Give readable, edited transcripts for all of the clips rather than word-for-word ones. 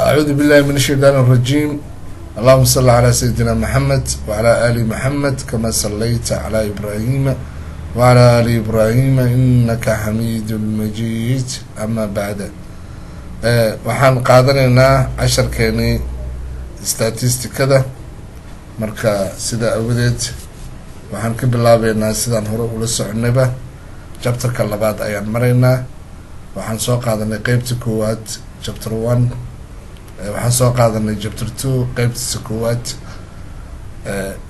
أعوذ بالله من الشيطان الرجيم. اللهم صل على سيدنا محمد وعلى آل محمد كما صليت على إبراهيم وعلى آل إبراهيم إنك حميد مجيد. أما بعد waxaan qaadanaynaa casharkeeni statistikada marka sida awadeed waxaan ka bilaabeynaa sidaan hore ula soconayba chapterka labaad ayaan maraynaa. waxaan soo qaadanay qeybta koowaad chapter 1, waxaan soo qaadanay chapter 2 qeybtiisa koowaad.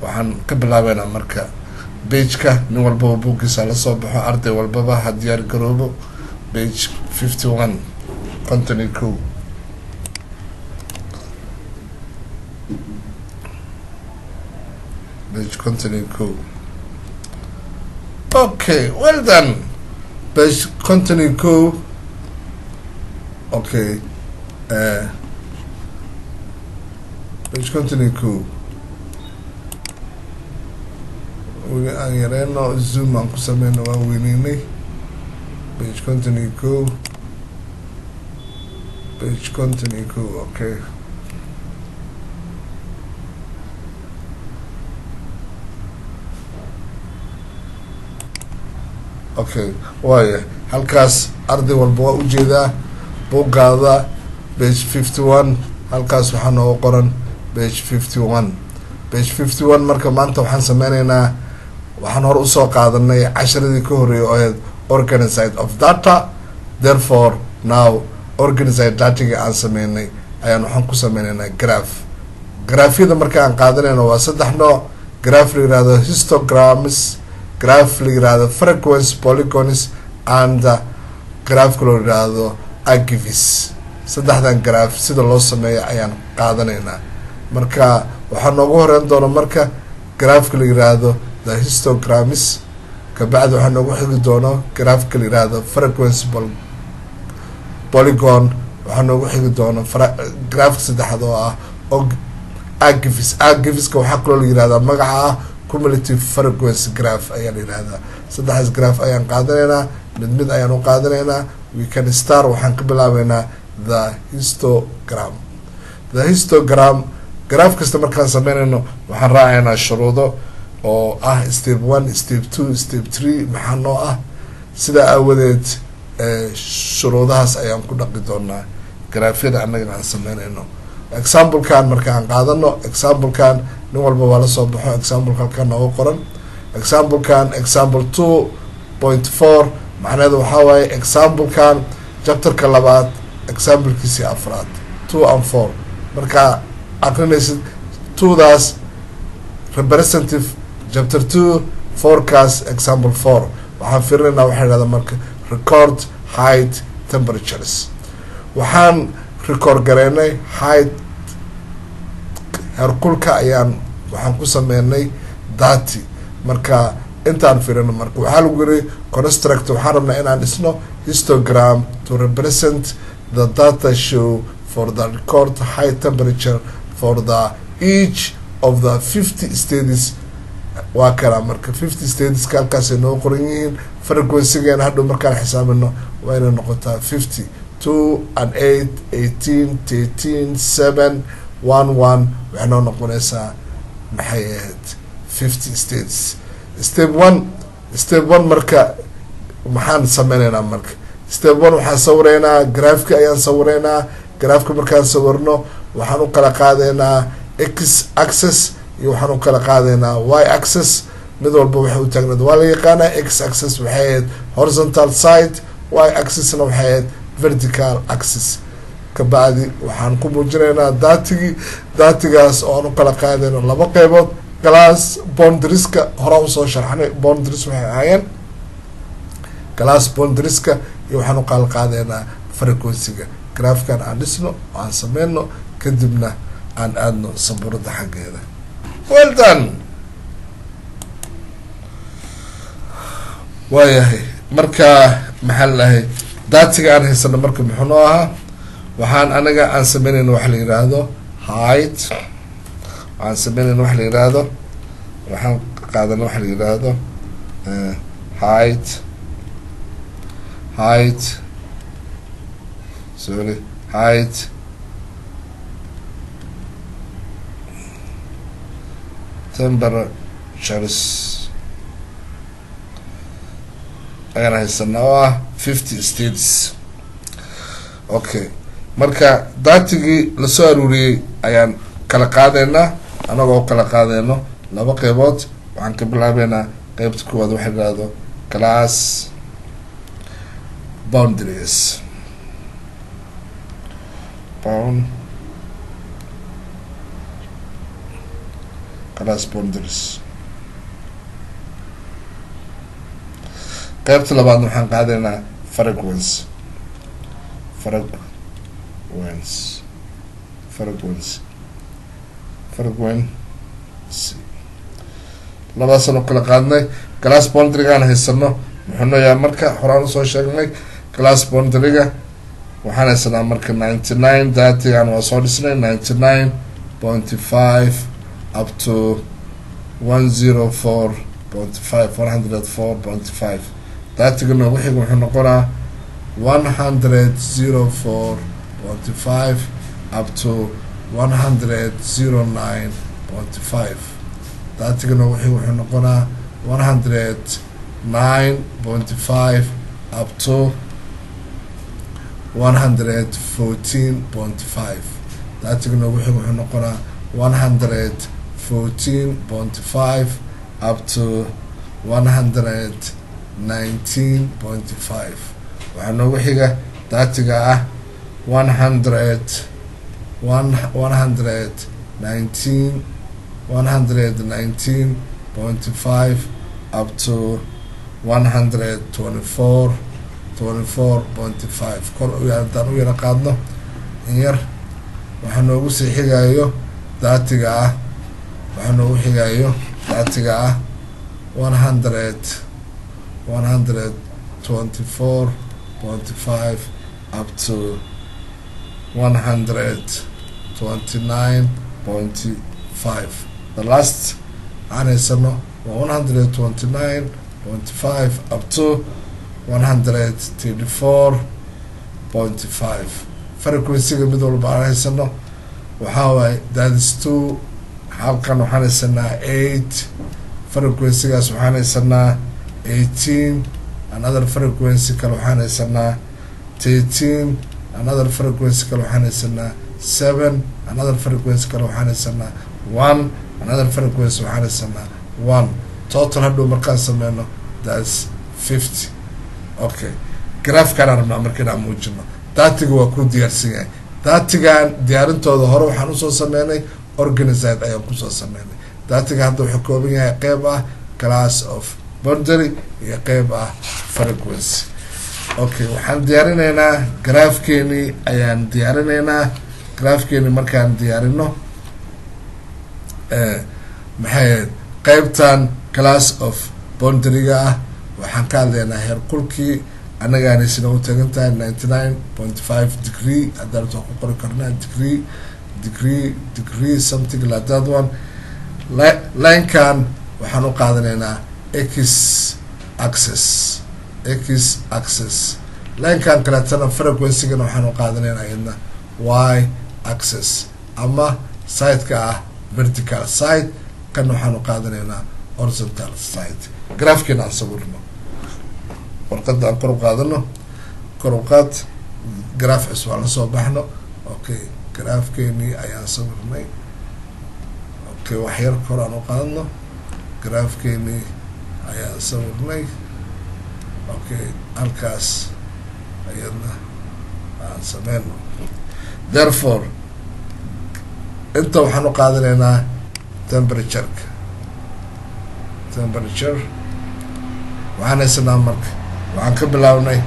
waxaan ka bilaabeynaa marka pageka nin walbaba buuggiisa la soo baxo, arday walbaba ha diyaar garoobo. page 51 content cool. Page content cool. Okay, well done. Page content cool. Okay. Page content cool. aan yareyno zoom aan ku sameyno waan weyneynay. Page content cool. Page content cool. Okay. Okay, waaye halkaas arday walba waa ujeedaa buuggaada page 51. halkaas waxaa nooga qoran page 51. page 51 marka maanta waxaan sameyneynaa, waxaan hore usoo qaadanay casharadii ka horeeyay oo ahayd organized of data. Therefore now organized dataga aan sameynay ayaan waxaan ku sameyneynaa graph. graphyada marka aan qaadanayno waa 3 nooc. graph la yirahdo histograms, graph la yirahdo frequency polygons, and graph la yirahdo argvis. 3dan graph sida loo sameeyo ayaan qaadanaynaa. marka waxaa noogu horeyn doona marka graph la yirahdo the histograms, kabacdi waxaa noogu xigi doono graph la yirahdo frequency polygon, waxaa noogu xigi doono graph saddexaad oo ah argvis. argviska waxaa kaloo la yirahdaa magaca ah cumulative frequency graph ayaa la yirahdaa. 3daas graph ayaan qaadanaynaa, mid ayaan u qaadanaynaa. we can start, waxaan ka bilaabeynaa the histogram. the histogram graph kasta markaan sameynayno waxaan raacaynaa shuruudo oo ah step 1, step 2, step 3 maxaa noo ah. sidaa aawadeed shuruudahaas ayaan ku dhaqi doonaa graphyada annaga aan sameynayno. examplekan marka aan qaadano, examplekan nin walba waa la soo baxo. example halkan nooga qoran. examplekan example 2.4 macnaheedu waxaa waaye examplekan chapterka labaad examplekiisii afraad 2 and 4. marka aqrinaysid 2daas representative chapter 2, 4kaas example 4. waxaan fiirinaynaa waxaa yidhahda marka record height temperatures. waxaan record gareynay height herkulka ayaan waxaan ku sameynay dati. marka intaan fiirino marka waxaa lagu yiri construct, waxaan rabnaa inaan dhisno histogram to represent the data show for the record high temperature for the each of the 50 states. waa kala marka 50 states halkaas ay noo qoran yihiin. frequency-geena hadhow markaan xisaabino waa inay noqotaa 50, 2 and 8, 18, 13, 7, 1, 1. waxay noo noqonaysaa maxay ahayd 50 states. step 1 marka maxaan sameyneynaa marka step 1 waxaan sawireynaa graafka ayaan sawireynaa. graafka markaan sawirno waxaan u kala qaadaynaa x axis iyo waxaan u kala qaadaynaa y axis. mid walba waxay u taagneed waa la yaqaanaa. x axis waxay ahayd horizontal side, y axisna waxay ahayd vertical axis. kabacdi waxaan ku muujinaynaa datigaas oo aan u kala qaadayno 2 qeybood. glass boundarieska horaa usoo sharxnay. boundaries waxay ahaayeen glass boundarieska iyo waxaan u kala qaadaynaa frequency-ga. graafkan aan dhisno, aan sameyno, kadibna aan aadno sabuurada xaggeeda. well done. waayahay marka maxaa lalahay datiga aan haysano marka muxuu noo ahaa. waxaan anaga aan sameynayno waxa la yiraahdo height. waxaan sameynayno waxa la yiraahdo, waxaan qaadana waxa la yiraahdo height height temperatures ayaan haysanaa oo ah 50 states. Okay, marka datigii lasoo aruuriyey ayaan kala qaadeynaa anagoo kala qaadeyno laba qeybood. waxaan ka bilaabeynaa qeybta koowaad waxay dhahdo class boundaries. class boundaries. qeybta labaad waxaan qaadeynaa frequency. labadaasaan u kala qaadnay. class boundary-gaan haysano muxuu nooyahay marka horaan usoo sheegnay. class boundary-ga waxaan haysanaa marka 99 datigan waa soo dhisnay 99.5 up to 104.5 104.5. datiga noogu xiga wuxuu noqonaa 104.5 up to 109.5. datiga noogu xiga wuxuu noqonaa 109.5 up to 114.5. datiga noogu xiga wuxuu noqonaa 114.5 up to 119.5. waxaa noogu xiga datiga ah 119.5 up to 124.5. kor hadaan u yara qaadno in yar waxaa noogu sii xigayo datiga ah 124.5 up to 129.5. the last aan haysano waa 129.5 up to 134.5. frequency-ga mid walba aan haysano waxaa waaye that is 2. halkan waxaan haysanaa 8. frequency-gaas waxaan haysanaa 18. another frequency kale waxaan haysanaa 13. another frequency kale waxaan haysanaa 7. another frequency kale waxaan haysanaa 1. another frequency waxaan haysanaa 1. total hadhow markaan sameyno that's 50. okay, graafkaan rabnaa marka inaan muujino. datiga waa ku diyaarsan yahay. datigan diyaarintooda hore waxaan usoo sameynay organized ayaan kusoo sameynay. datiga hadda wuxuu kooban yahay qeyb ah class of boundary iyo qeyb ah frequency. okay, waxaan diyaarineynaa graafkeeni ayaan diyaarineynaa. graafkeeni markaan diyaarino maxay qeybtan class of boundary-ga ah waxaan ka hadleynaa heerkulkii anagaana sina u tagan tahay 99.5 degree. haddaan soo ku qori karnaa degree something like that one. linekan waxaan u qaadanaynaa x axis. linekan kaleetana frequency-gana waxaan u qaadanaynaa iyadna y axis ama side-ka ah vertical side. kan waxaan u qaadanaynaa horizontal side. graafkeena aan sawirno warqadda aan kor u qaadano kor u qaad graaf cusub aan lasoo baxno. okay, graafkeenii ayaan sawirnay. okay, waxyar kor aan u qaadno graafkeenii ayaan sawirnay. okay, halkaas ayadna aan sameyno. therefore inta waxaan u qaadanaynaa temperature waxaan haysanaa marka waxaan ka bilaabnay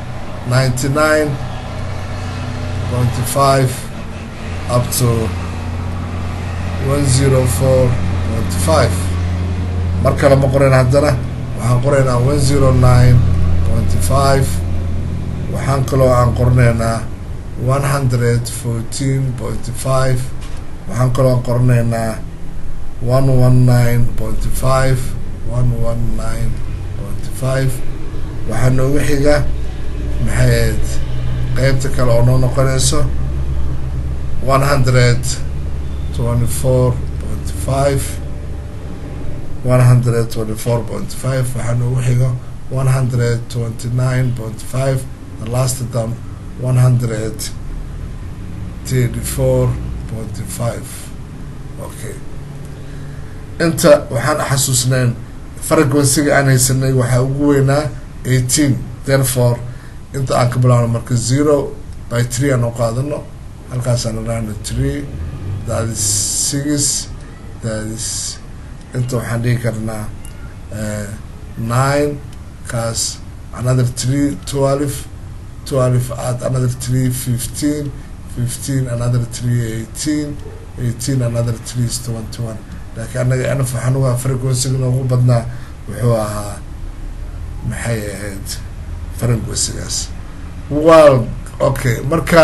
99.5 up to 104.5. mar kale ma qorayn haddana waxaan qoraynaa 109.5. waxaan kaloo aan qornaynaa 114.5. waxaan kaloo aan qornaynaa 119.5. waxaa noogu xiga maxayd qeybta kale oo noo noqonayso 124.5. 124.5 waxaa noogu xigo 129.5 the last term 134.5 okay inta waxaan xasuusnayn frequency-ga aan haysanay waxaa ugu weynaa 18 therefore inta aan ka bilaabno marka 0/3 aan u qaadano halkaasaan idhaahno 3 that is 6 that is inta waxaan dhigi karnaa 9 kaas another 3 12 add another 3 15 another 3 18 another 3 is 21 laakiin anaga anaf waxaan ugaa frequency-ga noogu badnaa wuxuu ahaa maxay ahayd frequency-gaas well okay marka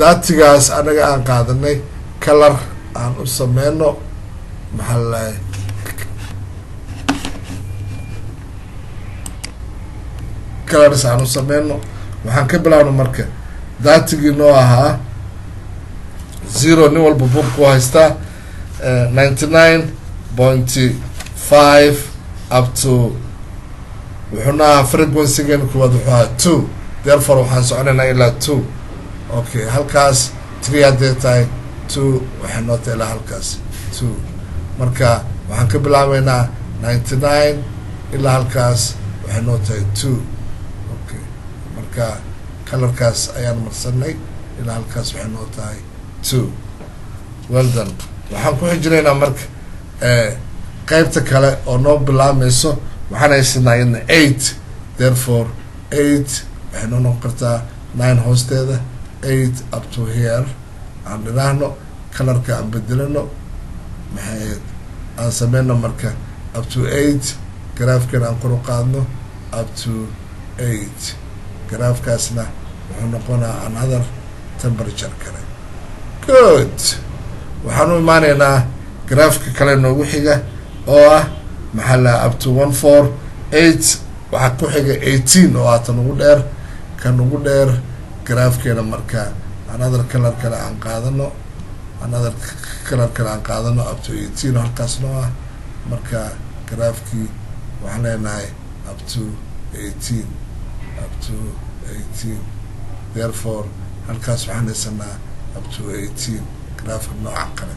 daatigaas anaga aan qaadanay color aan u sameyno maxaa lalahay colors aan u sameyno waxaan ka bilaabna marka daatigii noo ahaa 0 nin walba book ku haystaa 99.5 up to wuxuuna ahaa frequency-gan kuwaad wuxuu ahaa 2 therefore waxaan soconaynaa ilaa 2 okay halkaas 3 haddee tahay 2 waxay noo tahay ilaa halkaas 2 marka waxaan ka bilaabeynaa 99 ilaa halkaas waxay noo tahay 2 okay marka colorkaas ayaan marsanay ilaa halkaas waxay noo tahay 2 well done waxaan ku xijinaynaa marka qaybta kale oo noo bilaabmayso waxaan haysanaa in 8 therefore 8 waxay noo noqon kartaa 9 hoosteeda 8 up to here aan dhinaahno colorka aan bedelano maxay aan sameyno marka up to 8 graafkan aan kor u qaadno up to 8 graafkaasna wuxuu noqonaa another temperature kale good waxaan u imaanaynaa graafka kale noogu xiga oo ah maxaa la up to 148 waxaa ku xiga 18 oo ah tan ugu dheer kan ugu dheer graafkeena marka another color kale aan qaadano another color kale aan qaadano up to 18 oo halkaas noo ah marka graafkii waxaan leenahay up to 18 therefore halkaas waxaan haysanaa up to 18 graafka nooca kale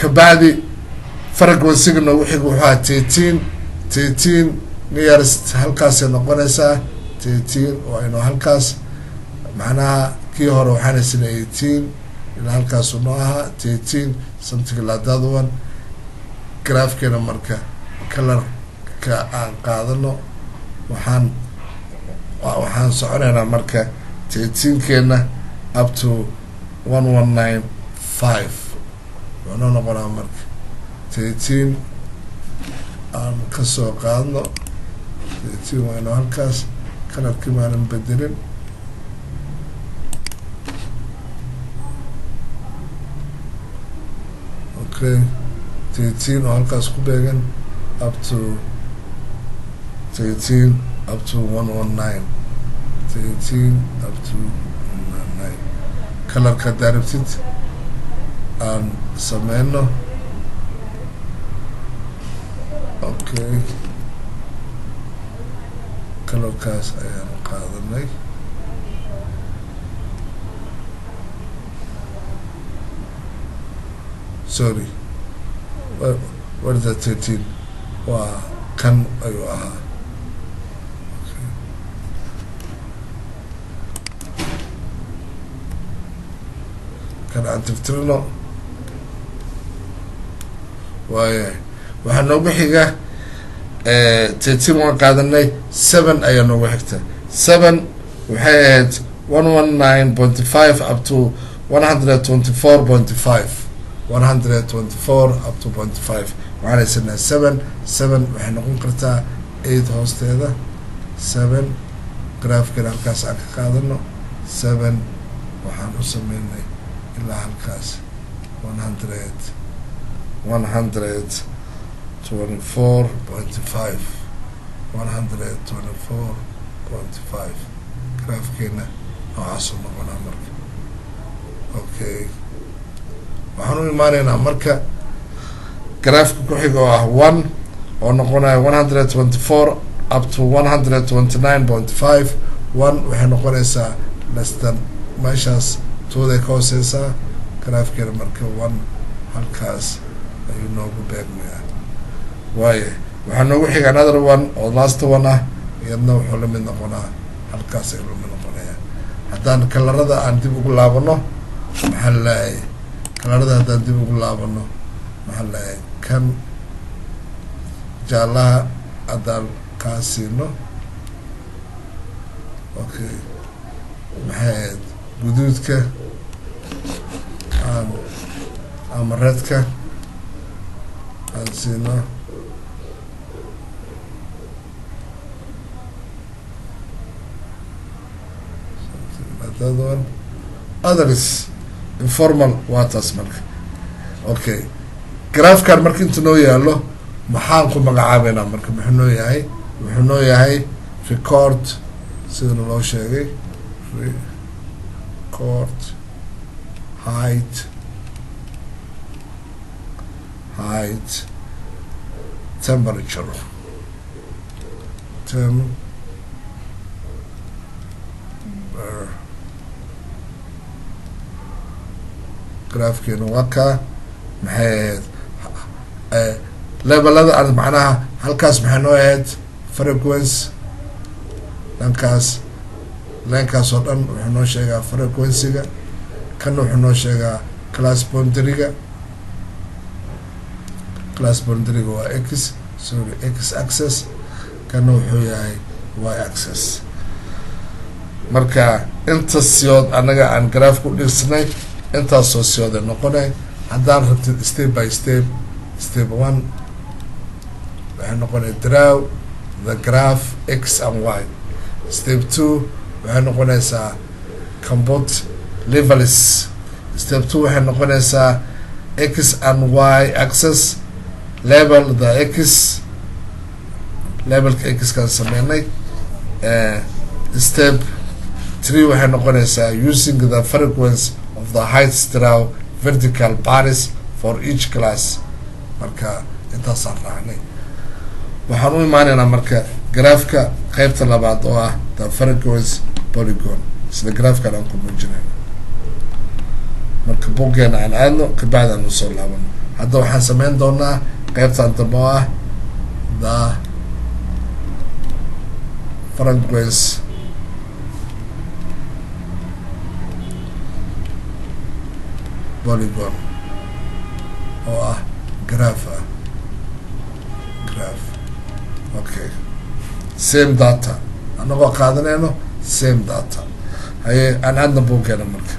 kabacdi frequency-ga noogu xiga wuxuu ahaa 13 nearest halkaasay noqonaysaa 13 oo aynu halkaas macnaha kii hore waxaan haysanaa 18 ilaa halkaasu noo ahaa 13 something like that one graafkeena marka colorka aan qaadano waxaan soconaynaa marka 13keena up to 119.5 wuxuu noqonaa marka 13 aan kasoo qaadno 13 waynu halkaas colorkii maanan bedelin okay 13 oo halkaas ku beegan up to 13 up to 119 13 up to 119 colorka daarabtid aan sameyno okay colorkaas ayaan qaadanay sorry what is that 13 waa kan ayuu ahaa kan aan tirtirno waayahay waxaa noogu xiga 13 waan qaadanay 7 ayaa noogu xigta 7 waxay ahayd 119.5 up to 124.5 124 up to 0.5 waxaan haysanaa 7 waxay noqon kartaa 8 hoosteeda 7 graafkan halkaas aan ka qaadano 7 waxaan u sameynay ilaa halkaas 124.5 graafkeena noocaasuu noqonaa marka okay waxaan u imaanaynaa marka graafka ku xiga oo ah 1 oo noqonaya 124 up to 129.5 1 waxay noqonaysaa less than meeshaas tooday ka hooseysaa graafkeena marka 1 halkaas ayuu noogu beegmayaa waaye waxaa noogu xiga another one oo last one ah iyadna wuxuu la mid noqonaa halkaas ayuu la mid noqonayaa haddaan kalarada aan dib ugu laabano maxaa laleeyahay kalarada haddaan dib ugu laabano maxaa laleeyahay kan jaalaha haddaan kaa siino okay maxay ahayd guduudka ama redka aan siino that one others informal waa taas marka okay graafkan marka inta noo yaalo maxaan ku magacaabeynaa marka wuxuu noo yahay record sidana loo sheegay record height temperature graafkeena waa kaa maxay ahayd levelada aan macnaha halkaas maxay noo ahayd frequency dhankaas leenkaas oo dhan wuxuu noo sheegaa frequency-ga kana wuxuu noo sheegaa class boundary-ga waa x sorry x axis kana wuxuu yahay y axis marka inta siyood anaga aan graaf ku dhirsnay intaasoo siyooday noqonay haddaan rabtid step by step 1 waxay noqonay draw the graph x and y step 2 waxay noqonaysaa compute levels step 2 waxay noqonaysaa x and y axis level the x levelka x kaan sameynay step 3 waxay noqonaysaa using the frequency of the heights draw vertical paris for each class marka intaasaan raacnay waxaan u imaaneynaa marka graafka qaybta labaad oo ah the frequency polygon sida graafkan aan ku muujinayno marka boggeena aan aadno kabacdi aan usoo laabano hadda waxaan sameyn doonaa qaybtan dambe oo ah the frequency polygon oo ah graph okay same data anagoo qaadanayno same data haye aan aadna boggeena marka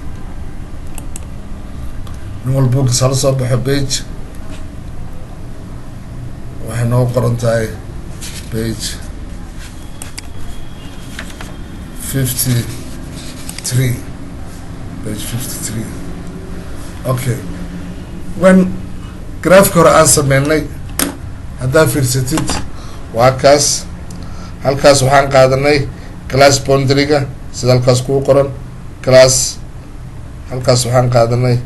nin walba boggiis hala soo baxo page waxay noo qoran tahay page 53 okay when graafka hore aan sameynay haddaa fiirsatid waa kaas halkaas waxaan qaadanay class boundary-ga sida halkaas kugu qoran class halkaas waxaan qaadanay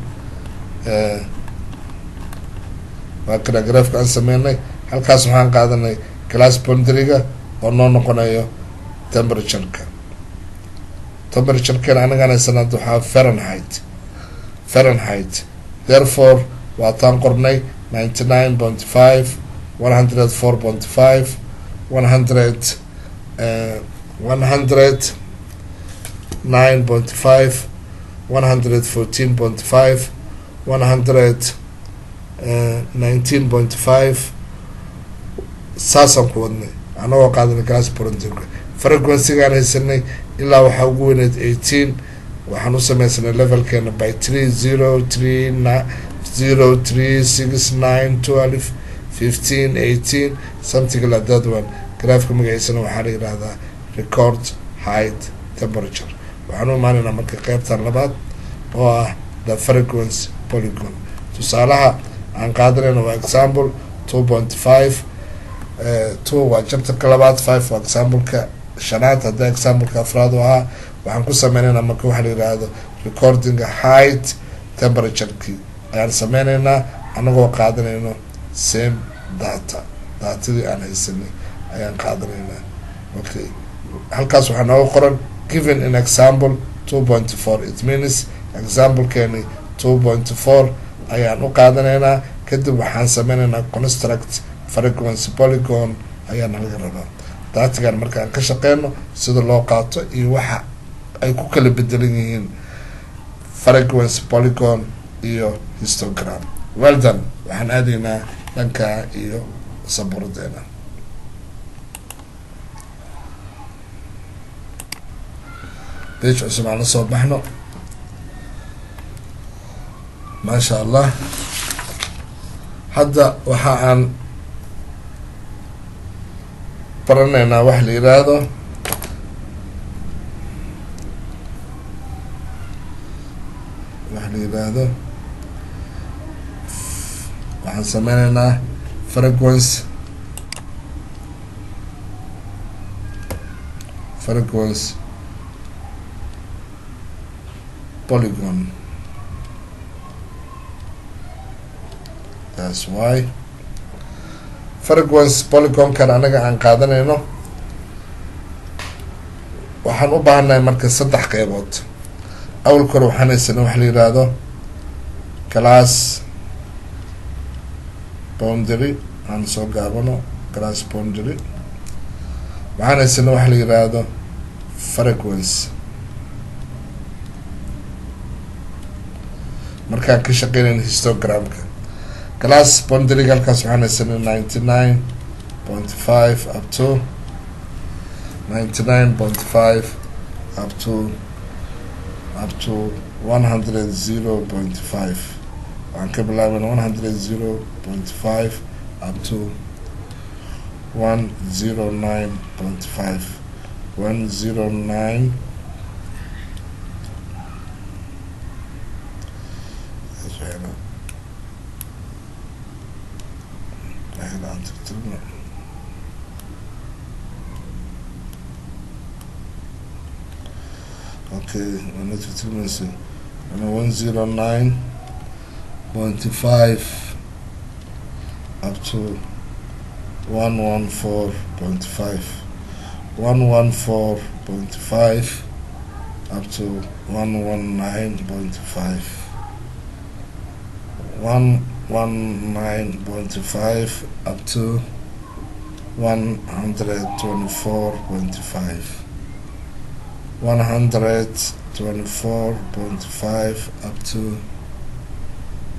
waa kana graafka aan sameynay halkaas waxaan qaadanay class boundary-ga oo noo noqonayo temperature-kan anagaan haysanad waxaa Fahrenheit therefore waa taan qornay 99.5 104.5 109.5 114.5 119.5 saasaan ku wadnay anagoo qaadanay class boundary frequency-gaan haysanay ilaa waxaa ugu weyneed 18 waxaan u sameysnay levelkeena by 3 0 3 0 3 6 9 12 15 18 something like that one graafka magaciisana waxaa la yidhaahdaa record height temperature waxaan u imaaneynaa marka qaybtan labaad oo ah the frequency polygon tusaalaha aan qaadanayna waa example 2.5 2 waa chapterka labaad 5 waa exampleka shanaad hadda exampleka afraad oo ahaa waxaan ku sameyneynaa marka waxaa la yidhaahdo recording height temperature-kii ayaan sameyneynaa anagoo qaadanayno same data daatadii aan haysanay ayaan qaadanaynaa. Okay, halkaas waxaa nooga qoran given an example 2.4, it means example-keeni 2.4 ayaan u qaadanaynaa. kadib waxaan sameynaynaa construct frequency polygon ayaa nalaga rabaa. daatigan markaan ka shaqeyno sida loo qaato iyo waxa ay ku kala bedelan yihiin frequency polygon iyo histogram. well done, waxaan aadaynaa dhankaa iyo sabuuradeena. page cusub aan la soo baxno. maasha allah, hadda waxa aan baranaynaa wax la yiraahdo waxaan sameynaynaa frequency polygon. that's why frequency polygon-kan anaga aan qaadanayno waxaan u baahannahay marka 3 qeybood. awalka hore waxaan haysanay wax la yiraahdo class boundary, aan soo gaabano class boundary. waxaan haysanay wax la yiraahdo frequency. markaan ka shaqeynayno histogramka class boundary halkaas waxaan haysanay 99.5 up to 99.5 up to 100.5. waxaan ka bilaabana 100.5 up to 109.5. 109 okay, 109.5 up to 114.5. 114.5 up to 119.5. 119.5 up to 124.5. 124.5 up to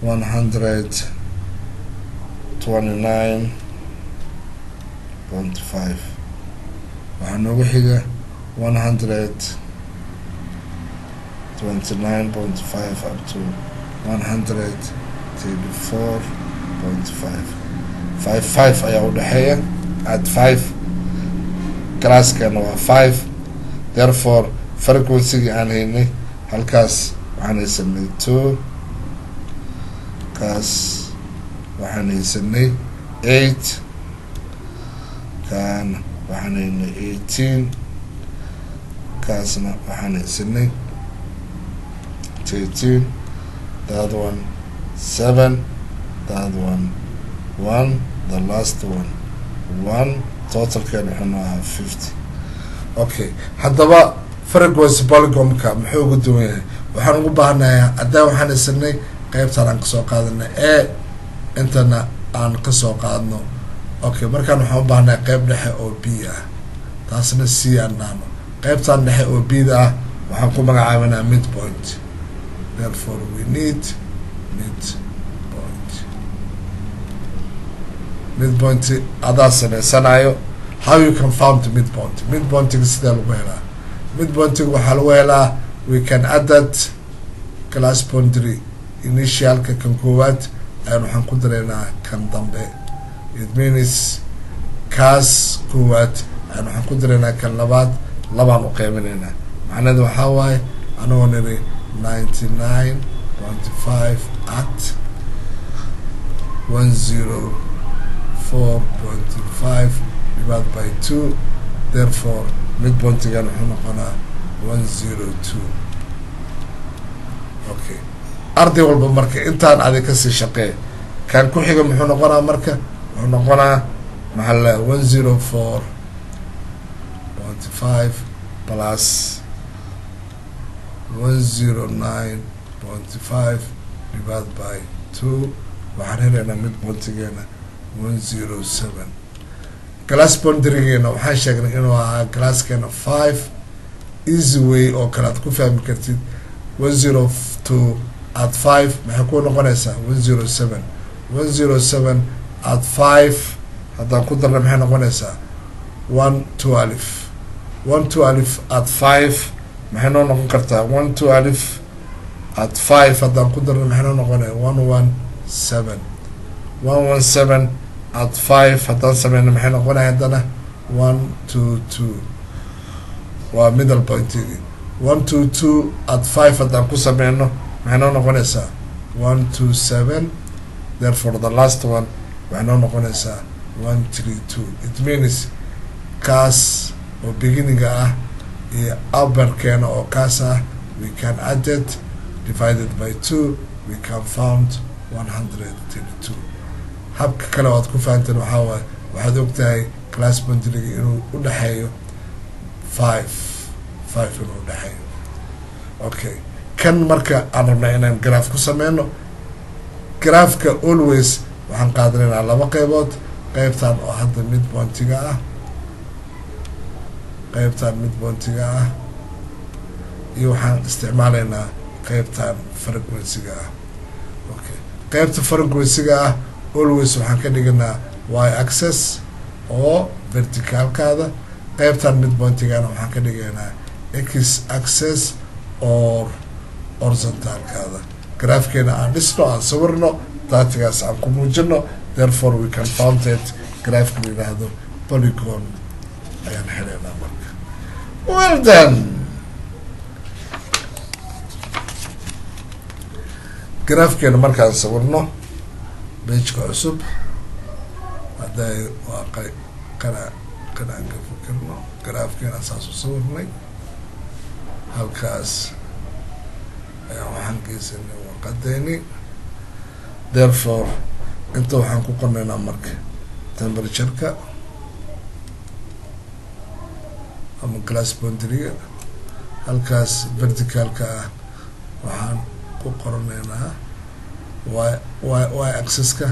129.5. waxaa noogu xiga 129.5 up to 134.5. 5 ayaa u dhexeeya at 5 classkan waa 5. therefore frequency-gi aan haynay halkaas waxaan haysanay 2, kaas waxaan haysanay 8, kan waxaan haynay 18, kaasna waxaan haysanay 13, that one 7, that one 1, the last one 1. totalkan wuxuu noo ahaa 50. okay, haddaba frequency polygon-ka muxuu ugu duwan yahay? waxaan ugu baahanayaa haddana waxaan haysanay qeybtaan aan kasoo qaadanay e intana aan kasoo qaadno. okay, markaan waxaan u baahanayaa qeyb dhexe oo b ah, taasna c aan dhahno. qeybtaan dhexe oo b-da ah waxaan ku magacaabanaa midpoint. therefore we need midpoint adaa sameysanayo. how you can found the midpoint? midpointiga sidee lagu helaa? midpointiga waxaa lagu helaa we can add that class boundary initialka kan koowaad ayaan waxaan ku dareynaa kan dambe. it means kaas koowaad ayaan waxaan ku dareynaa kan labaad, labaan u qeybineynaa. macnaheedu waxaa waaye anagoo niri 99.5 at 104.5 divided by 2. therefore midpointigan wuxuu noqonaa 102. okay, arday walba marka intaan adig kasii shaqee kan ku xiga muxuu noqonaa marka? wuxuu noqonaa محل 104.5 plus 109.5 divided by 2 waxaan helaynaa midpointigeena 107. class boundarygeena waxaan sheegnay inuu ahaa classkeena 5. easy way oo kale aad ku fahmi kartid 102 at 5 maxay ku noqonaysaa 107. 107 at 5 haddaan ku darna maxay noqonaysaa 112. 112 at 5 maxay noo noqon kartaa 112 at 5 haddaan ku darna maxay noo noqonaya 117. 117 at 5 haddaan sameyna maxay noqonaya haddana 122 waa middle pointigi. 122 at 5 haddaan ku sameyno maxay noo noqonaysaa 127. therefore the last one waxay noo noqonaysaa 132. it means kaas oo beginninga ah iyo upperkeena oo kaas ah we can add it divided by 2 we can found 132. habka kale oad ku fahanteen waxaa waaye waxaad ogtahay class boundaryga inuu u dhexeeyo 5 inuu udhexeeyo. okay kan marka aan rabnaa inaan graph ku sameyno. graphka always waxaan qaadanaynaa laba qeybood. qeybtan oo hadda midpointiga ah iyo waxaan isticmaalaynaa qeybtan frequency-ga ah. okay qeybta frequency-ga ah always waxaan ka dhiganaa y access oo verticalkaada. qeybtan midpointigana waxaan ka dhigaynaa x access or horizontalkaada. graphkeena aan dhisno aan sawirno daatigaas aan ku muujino therefore we can found it graphka la yidhaahdo polygon ayaan helaynaa marka. well done. graphkeena markaan sawirno pageka cusub hadday waa kanaan ka fikirno graphkeena saas u sawirnay halkaas ayaan waxaan geysanay warqadeeni. therefore inta waxaan ku qornaynaa marka temperatureka ama glass boundary-ga. halkaas verticalka ah waxaan ku qornaynaa y accesska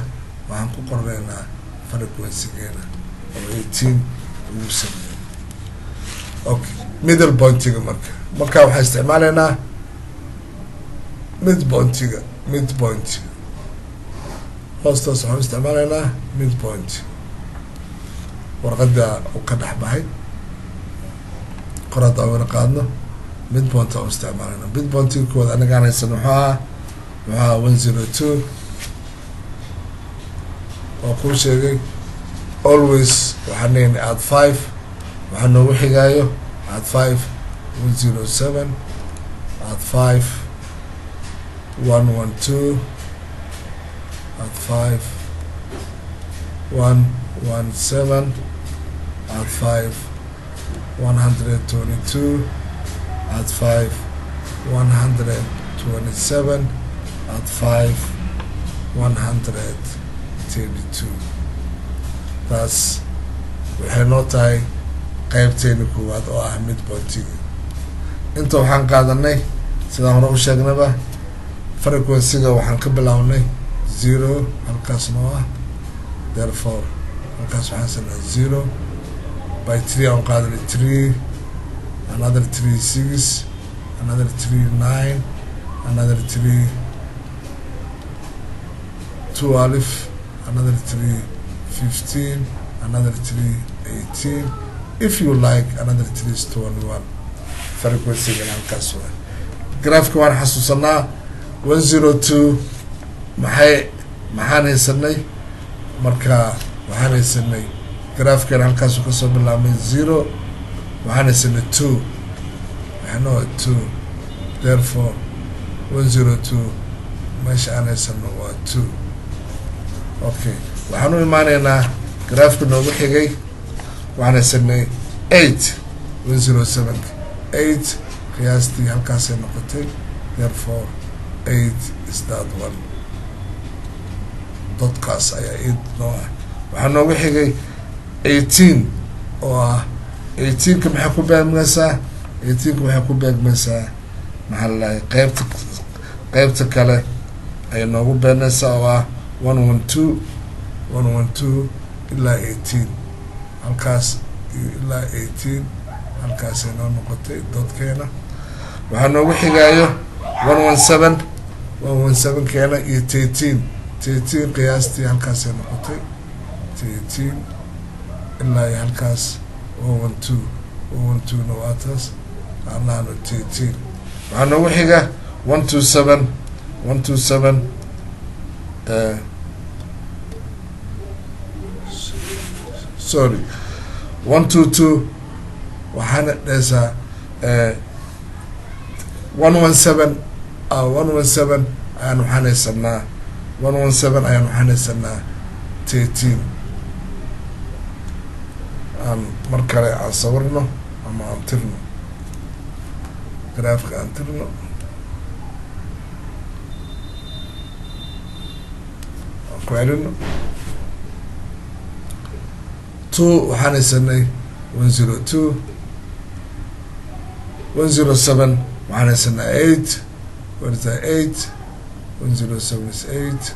waxaan ku qornaynaa frequency-geena oo 18 ugu sameeyo. okay middle pointiga marka waxaan isticmaalaynaa midpoint hoostaas waxaan isticmaalaynaa midpoint. warqada u ka dhex baxay qorada awena qaadno midpoint aan isticmaalayna. midpointiga koowaad anagaan haysan waxaa 102 oo kuu sheegay always waxaan leeyahay at 5 waxaa noogu xigaayo at 5 107 at 5 112 at 5 117 at 5 122 at 5 127 at 5 132. taas waxay noo tahay qeybteeni koowaad oo ah midpointiga. inta waxaan qaadanay sidaan hore u sheegnaba frequency-ga waxaan ka bilaabnay 0 halkaas noo ah. therefore halkaas waxaan sanaa 0 by 3 aan qaadanay 3 another 3 6 another 3 9 another 3 12 another 3 15 another 3 18 if you like another 3 is 21. frequency-ga halkaas waa. graphka waan xasuusanaa 102 maxaan haysanay marka waxaan haysanay graphkan halkaas ka soo bilaabmay 0 waxaan haysanay 2 waxaanoo 2 therefore 102 meesha aan haysano waa 2. okay waxaan u imaanaynaa graphka noogu xigay waxaan haysanay 8 107 8 qiyaastii halkaasay noqotay therefore 8 is that one. dadkaas ayaa 8 noo ah. waxaa noogu xigay 18 oo ah 18ka maxay ku beegmaysaa 18ka waxay ku beegmaysaa maxaa la qaybta kale ay noogu beegnaysaa oo ah 112 ilaa 18 halkaas ilaa 18 halkaasay noo noqotay doodkeena waxaa noogu xigaayo 117 keena iyo 13 qiyaastii halkaasay noqotay 13 ilaa iyo halkaas 112 na waa taas anahno 13 waxaa noogu xiga 127 sorry 122 waxaana dheesaa 117 ayaan waxaanaysanaa 117 ayaan waxaanaysanaa 13 aan mar kale aan sawirno ama aan tirno graafka aan tirno aan ku celino 2 waxaanaysanay 102 107 waxaanaysanaa 8 what is that 8 107 is 8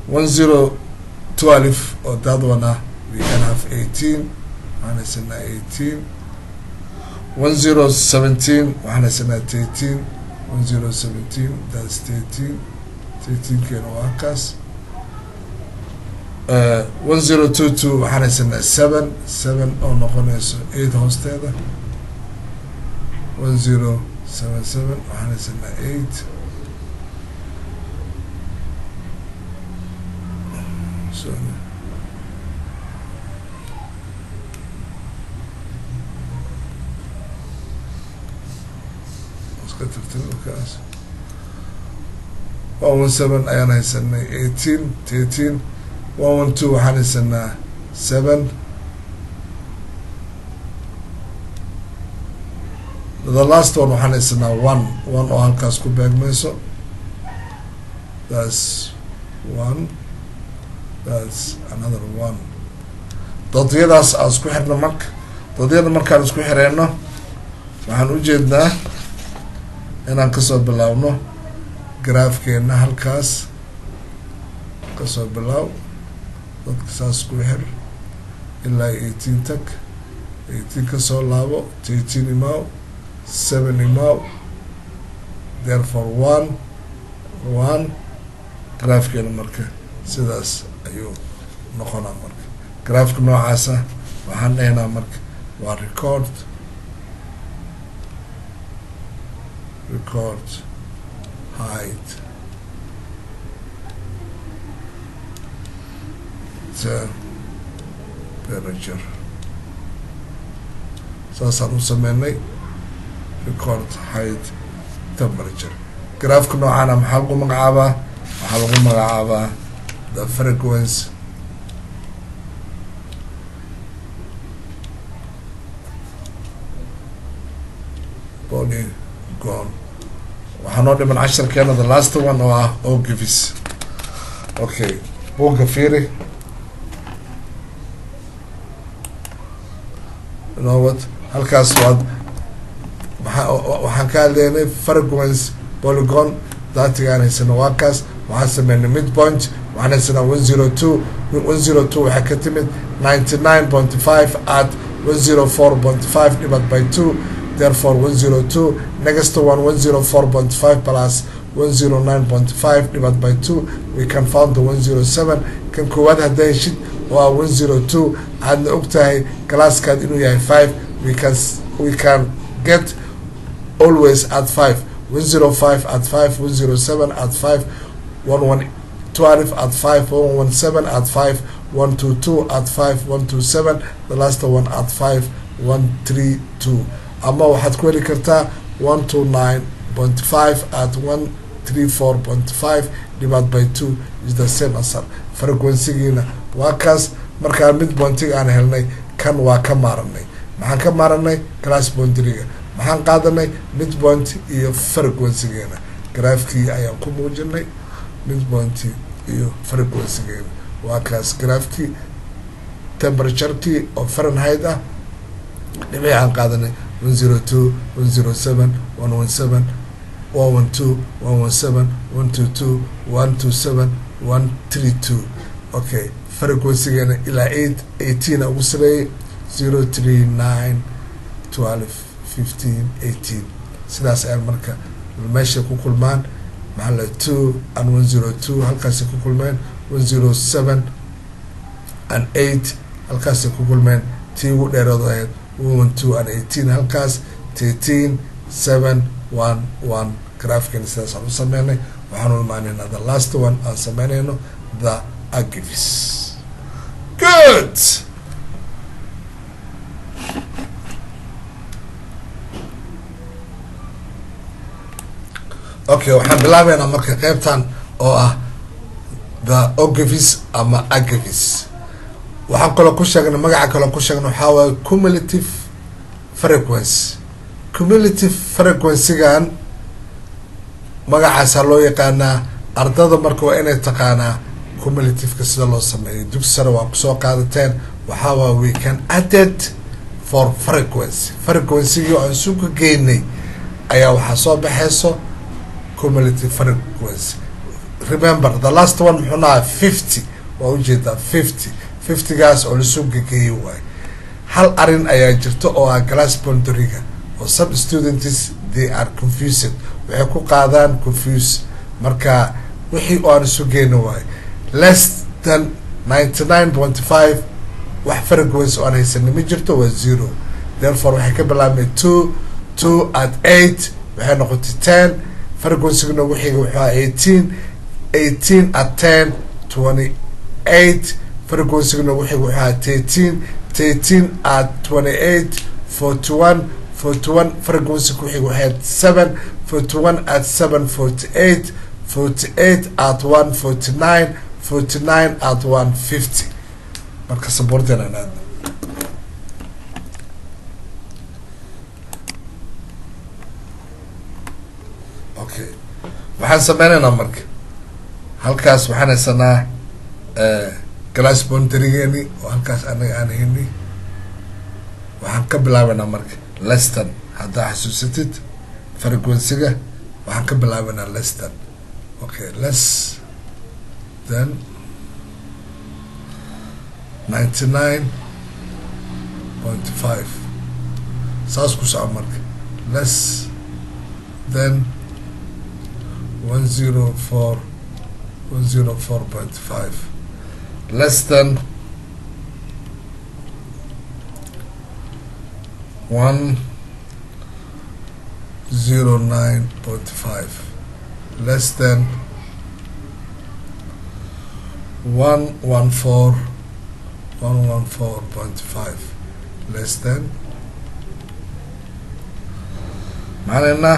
1012 or that one we can have 18 waxaanaysanaa 18 1017 waxaanaysanaa 13 1017 that's 13 keena waa kaas 1022 waxaanaysanaa 7 oo noqonayso 8 hoosteeda 1077 waxaanaysanaa 8 iska tirtirkaas 117 ayaan haysanay 18 13 112 waxaan haysanaa 7 the last one waxaan haysanaa 1 oo halkaas ku beegmayso that's 1 that's another 1 doodiyadaas aan isku xirno marka doodiyada markaan isku xireyno waxaan ujeednaa inaan kasoo bilaabno graafkeena halkaas kasoo bilaaw dadka saas ku xir ilaa 18 tag 18 kasoo laabo 13 imaaw 7 imaaw therefore 1 graafkeena marka sidaas ayuu noqonaa marka graafka noocaasa waxaan dhahaynaa marka waa record height temperature saasaan u sameynay record height temperature graafka noocaana maxaa lagu magacaabaa waxaa lagu magacaabaa the frequency polygon waxaa noo dhiman casharkeena the last one oo ah ogvis okay buugga fiiri you know what halkaas waad waxaan ka hadleynay frequency polygon daatigaan haysana waa kaas waxaan sameynay midpoint waxaan haysanaa 102 waxay ka timid 99.5 at 104.5 divided by 2 therefore 102 next one 104.5 plus 109.5 divided by 2 we can found the 107 kan koowaad hadday heshid waa 102 aadna ogtahay galaaskaad inuu yahay 5 we can get always at 5 105 at 5 107 at 5 1112 at 5 117 at 5 122 at 5 127 the last one at 5 132 ama waxaad ku heli kartaa 129.5 at 134.5 divided by 2 is the same answer frequency-giina waa kaas markaa midpointiga aan helnay kan waa ka maaranay maxaan ka maaranay class boundary-ga maxaan qaadanay midpoint iyo frequency-geena graafkii ayaan ku muujinay midpoint iyo frequency-geena waa kaas graafkii temperature-kii oo Fahrenheit ah dhibic aan qaadanay 102 107 117 112 117 122 127 132 okay frequency-gana ilaa 18 ugu sareeyay 0 3 9 12 15 18 sidaas ay marka meesha ku kulmaan maxaa la 2 and 102 halkaas ku kulmeen 107 and 8 halkaas ku kulmeen tii ugu dheeraad ahayd 12 and 18 halkaas 13 7 1 1 graafkan sidaas aan u sameynay waxaan u imaanaynaa the last one aan sameynayno the agavis good okay waxaan bilaabeynaa marka qaybtan oo ah the agavis ama agavis waxaan kaloo ku sheegnay magaca kaloo ku sheegnay waxaa waaye cumulative frequency cumulative frequency-gan magacaasaa loo yaqaanaa ardada marka waa inay taqaanaa cumulative-ka sida loo sameeyo dugsi sare waa kusoo qaadateen waxaa waa we can added for frequency-gii aan suuka geynay ayaa waxaa soo baxayso cumulative frequency remember the last one muxuu nahaa 50 waa ujeedaa 50 gaas oo lasoo gegeeyay waay hal arin ayaa jirta oo ah class boundary-ga oo some students they are confused waxay ku qaadaan confuse marka wixii oo aan isu geyno waay less than 99.5 wax frequency oo aan haysan ma jirto waa 0 therefore waxay ka bilaabmay 2 at 8 waxay noqotay 10 frequency-guna wixii waxaa 18 at 10 28 frequency-guna wixii waxaa 13 at 28 41 frequency wixii waxaa 7 41 at 7 48 at 1 49 at 150 marka saborteena aad okay waxaan sameynaynaa marka halkaas waxaan haysanaa glass boundary-geeni oo halkaas anaga aan haynay waxaan ka bilaabanaa marka lestan haddaa xasuusatid frequency-ga waxaan ka bilaabanaa lestan okay less than 99.5 saas ku soco marka less than 104.5 less than 109.5 less than 114.5 less than macnana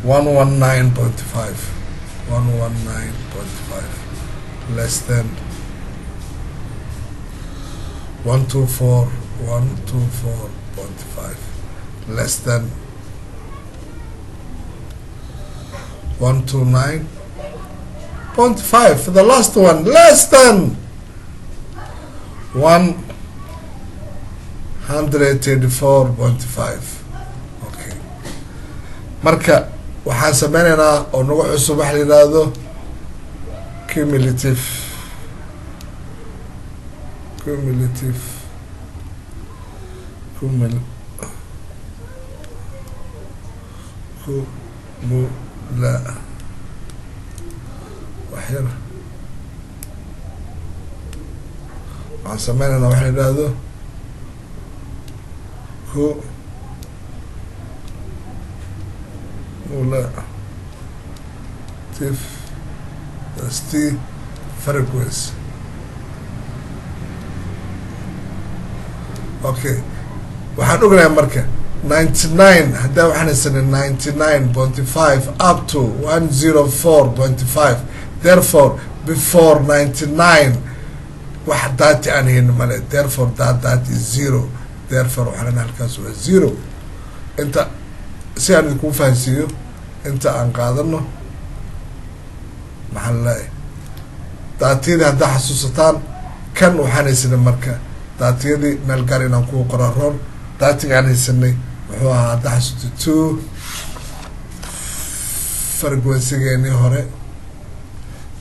119.5 less than 124.5 less than 129.5 for the last one less than 134.5 okay marka waxaan sameynaynaa oo nagu cusub wax la yidhaahdo cumulative waxyar waxaan sameynaynaa wax la yidhaahdo that's the frequency okay waxaan ognahay marka 99 haddaa waxaan haysanay 99.5 up to 104.5 therefore before 99 wax dati aan hayno male therefore that is 0 therefore waxaan halkaas waa 0 inta si aan idinku fahansiiyo inta aan qaadano maxaa la datida haddaa xasuusataan kan waxaan haysanay marka daatiyadii meel gaar inaan kuwa qoraroon daatiga aan haysanay wuxuu ahaa hadda xasuusta 2 frequency-geenii hore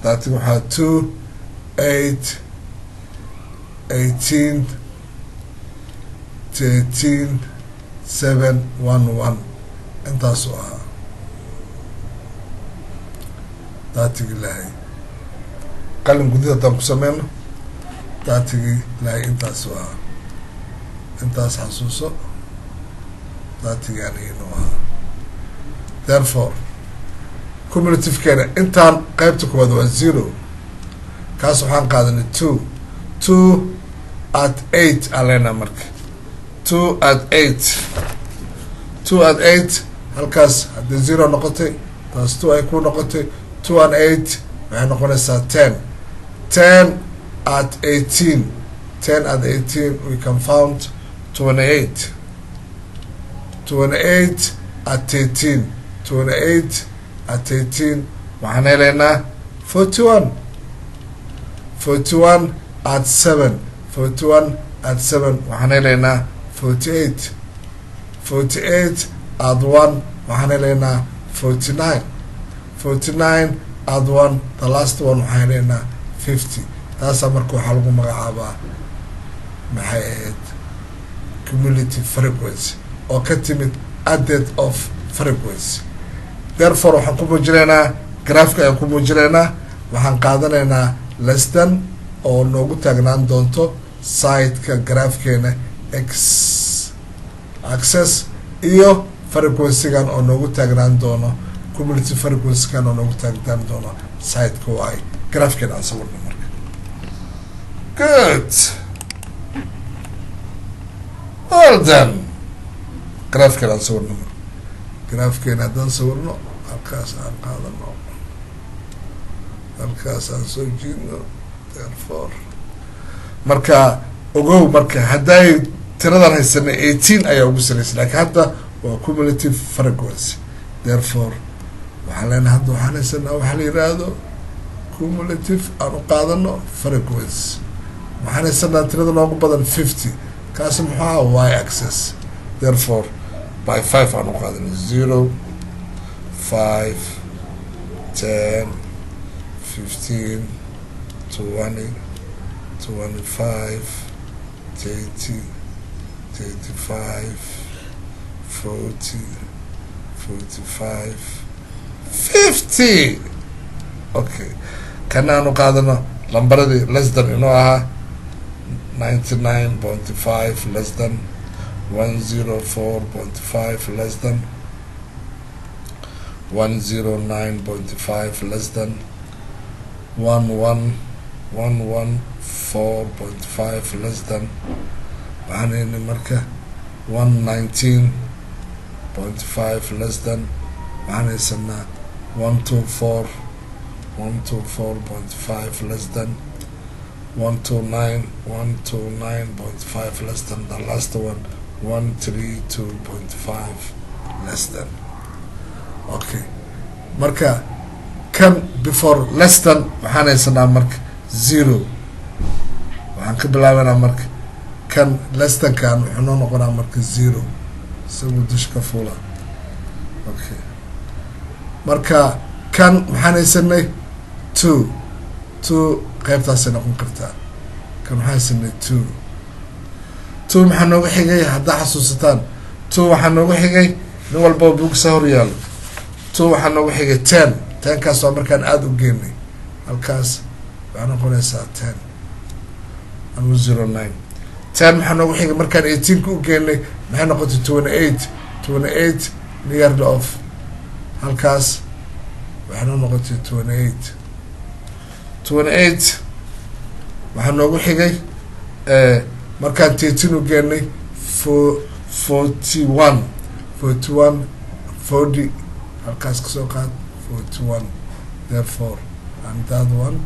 daatiga waxaa 2 8 18 13 7 1 1 intaasuu ahaa daatigii lahay qalin gudid haddaan ku sameyno daatigii lahay intaasuu ahaa intaas xasuuso daatigii anigiinu ahaa therefore cumulative-keena intaan qaybta koowaad waa 0 kaas waxaan qaadanay 2 at 8 aan leenaha marka 2 at 8 2 at 8 halkaas haddii 0 noqotay taas 2 ay ku noqotay 2 and 8 waxay noqonaysaa 10 10 at 18 10 at 18 we can found 28 28 at 13 28 at 18 waxaan helaynaa 41 41 at 7 41 at 7 waxaan helaynaa 48 48 at 1 waxaan helaynaa 49 49 at 1 the last one waxaan helaynaa 50 taasaa marka waxaa lagu magacaabaa maxay ahayd cumulative frequency oo ka timid added of frequency therefore waxaan ku muujinaynaa graafka ayaan ku muujinaynaa waxaan qaadanaynaa less than oo noogu taagnaan doonto sideka graafkeena x access iyo frequency-gan oo noogu taagnaan doono cumulative frequency-gan oo noogu taagnaan doono sideka y graafkeena aan sawirno marka good well done graafkeena aan sawirno marka graafkeena haddaan sawirno halkaas aan qaadano halkaas aan soo jiidno therefore marka ogow marka hadday tiradan haysanay 18 ayaa ugu saraysa laakiin hadda waa cumulative frequency therefore waxaan leenahay hadda waxaan haysanaa waxaa la yiraahdo cumulative aan u qaadano frequency waxaan haysanaa tirada noogu badan 50 kaasi muxuu ahaa y access therefore by 5 aan u qaadano 0 5 10 15 20 25 30 35 40 45 50 okay kana aanu qaadano lambaradii less than inuu ahaa 99.5 less than 104.5 less than 109.5 less than 114.5 less than waxaan marka 119.5 less than waxaan haysanaa 124.5 less than 129.5 less than the last one 132.5 less than okay marka kan before less than waxaan haysanaa marka 0 waxaan ka bilaabanaa marka kan less than kan wuxuu noo noqonaa marka 0 isagu dushka fuula okay marka kan maxaan haysanay 2 qaybtaasay noqon kartaa kan waxaan haysanay 2 maxaa nooga xigay haddaa xasuusataan 2 waxaa nooga xigay nin walba buugsa hor yaalo 2 waxaa nooga xigay 10 kaas waa markaan aada u geenay halkaas waxaa noqonaysaa 10 ama 09 10 maxaa noogu xigay markaan 18 u geenay maxay noqotay 28 nearly off halkaas waxaa noo noqotay 28 waxaa noogu xigay markaan 13 u geenay 41 40 halkaas kasoo qaad 41 therefore and that one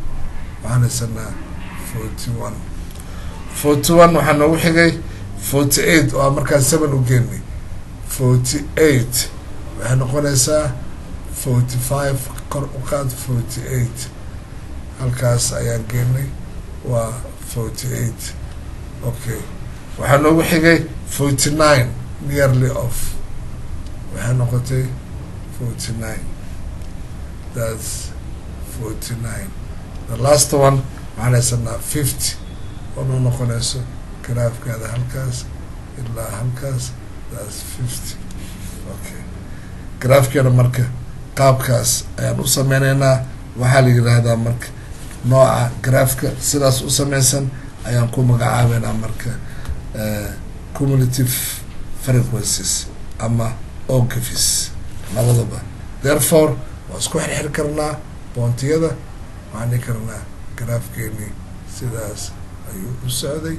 waxaan haysanaa 41 waxaa noogu xigay 48 oo markaan 7 u geenay 48 waxay noqonaysaa 45 kor u qaad 48 halkaas ayaan geenay waa 48 okay waxaa noogu xigay 49 nearly off waxay noqotay 49 that's 49 the last one waxaan haysanaa 50 oo noo noqonayso graafkaada halkaas ilaa halkaas that's 50 okay graafkeena marka qaabkaas ayaan u sameyneynaa waxaa la yiraahdaa marka nooca graafka sidaas u sameysan ayaan ku magacaabeynaa marka cumulative frequencies ama ogfis labadaba therefore waa isku xirxiri karnaa boontiyada waxaan dhihi karnaa graafkeeni sidaas ayuu u socday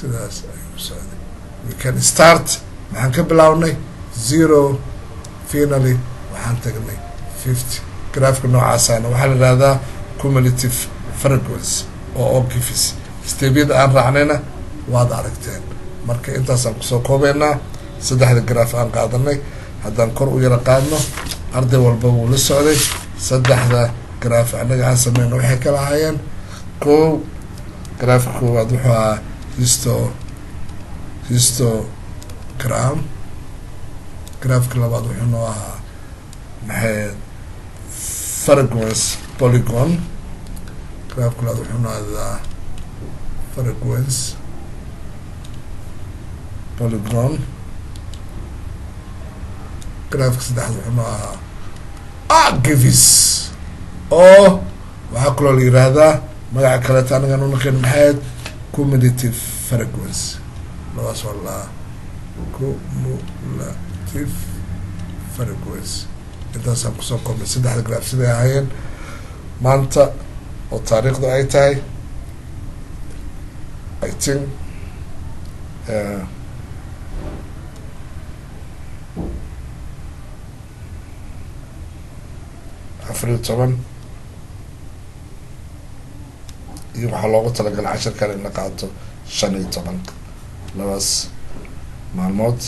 sidaas ayuu u socday we can start maxaan ka bilaabnay 0 finally waxaan tagnay 50 graafka noocaasana waxaa la yihahdaa cumulative frequency oo ogfis stebyada aan raacnayna waad aragteen marka intaasaan kusoo koobeynaa saddexda graaf aan qaadanay haddaan kor u yara qaadno arday walba wuu la socday saddexda graaf anaga aan sameyno waxay kala ahaayeen kow graafka koowaad wuxuu ahaa histogram graafka labaad wuxuu noo ahaa maxay frequency polygon graafka labaad wuxuu noo ahaa frequency polygon graafka saddexaad wuxuu noo ahaa ogfis oo waxaa kaloo la yiraahdaa magaca kaleeta anagaan unaqin maxayd cumulative frequency labadaas waa la cumulative frequency intaasaan kusoo koobnay saddexda graaf siday ahaayeen maanta oo taariikhdu ay tahay I think 14 iyo waxaa loogu talagalay casharkan in la qaato 15 labaas maalmood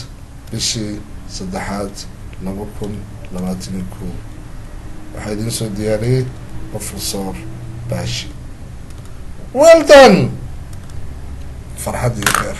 bishii 3 2021 waxaa idin soo diyaariyey Professor Bashi well done farxad iyo khayr